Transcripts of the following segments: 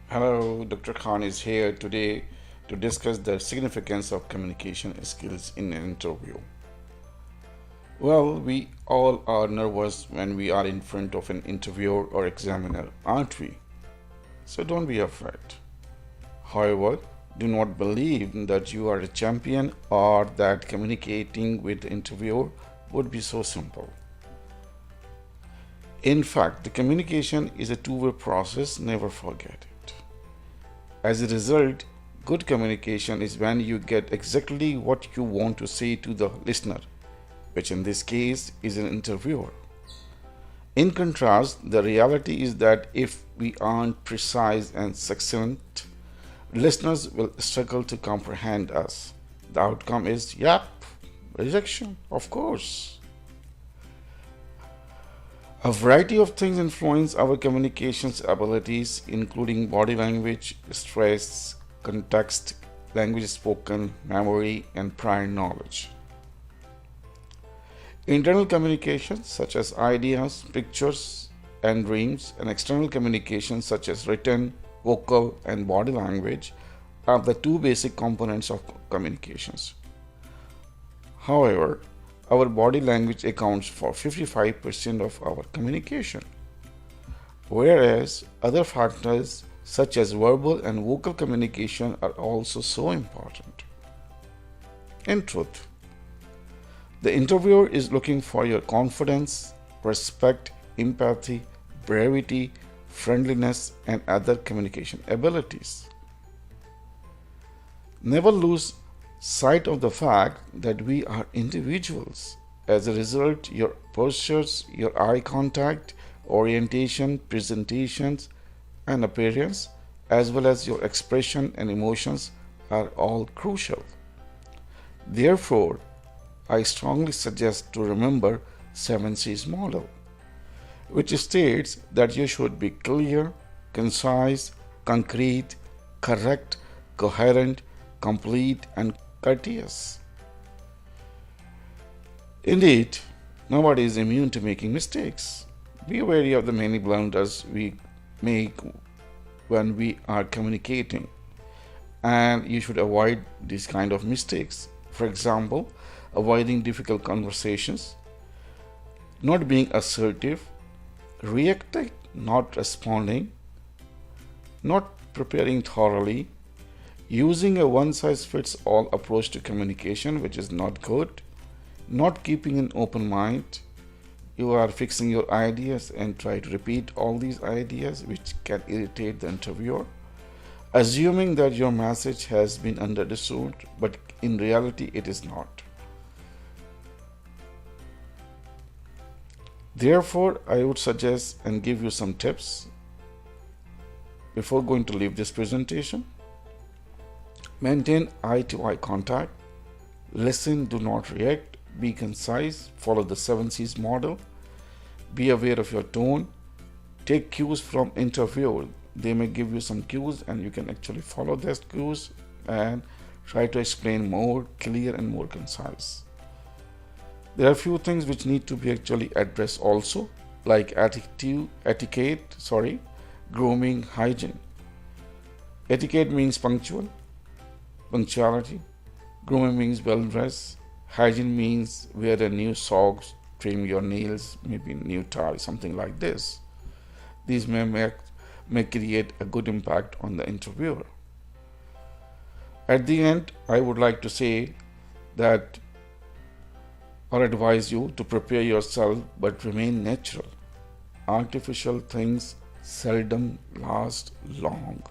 Hello, Dr. Khan is here today to discuss the significance of communication skills in an interview. Well, we all are nervous when we are in front of an interviewer or examiner, aren't we? So don't be afraid. However, do not believe that you are a champion or that communicating with the interviewer would be so simple. In fact, the communication is a two-way process, never forget it. As a result, good communication is when you get exactly what you want to say to the listener, which in this case is an interviewer. In contrast, the reality is that if we aren't precise and succinct, listeners will struggle to comprehend us. The outcome is, rejection, of course. A variety of things influence our communications abilities, including body language, stress, context, language spoken, memory, and prior knowledge. Internal communications such as ideas, pictures, and dreams, and external communications such as written, vocal, and body language are the two basic components of communications. However, our body language accounts for 55% of our communication, whereas other factors such as verbal and vocal communication are also so important. In truth, the interviewer is looking for your confidence, respect, empathy, brevity, friendliness, and other communication abilities. Never lose sight of the fact that we are individuals. As a result, your postures, your eye contact, orientation, presentations, and appearance, as well as your expression and emotions, are all crucial. Therefore, I strongly suggest to remember 7C's model, which states that you should be clear, concise, concrete, correct, coherent, complete, and courteous. Indeed, nobody is immune to making mistakes. Be wary of the many blunders we make when we are communicating, and you should avoid these kind of mistakes. For example, avoiding difficult conversations, not being assertive, reacting, not responding, not preparing thoroughly, using a one-size-fits-all approach to communication, which is not good, not keeping an open mind. You are fixing your ideas and try to repeat all these ideas, which can irritate the interviewer, assuming that your message has been understood, but in reality it is not. Therefore, I would suggest and give you some tips before going to leave this presentation. Maintain eye-to-eye contact. Listen, do not react. Be concise. Follow the 7C's model. Be aware of your tone. Take cues from interviewers. They may give you some cues and you can actually follow those cues and try to explain more clear and more concise. There are a few things which need to be actually addressed also, like etiquette, grooming, hygiene. Etiquette means punctuality. Grooming means well dressed. Hygiene means wear a new socks, trim your nails, maybe new tie, something like this. These may create a good impact on the interviewer. At the end, I would like to say that or advise you to prepare yourself but remain natural. Artificial things seldom last long.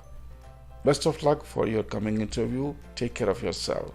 Best of luck for your coming interview. Take care of yourself.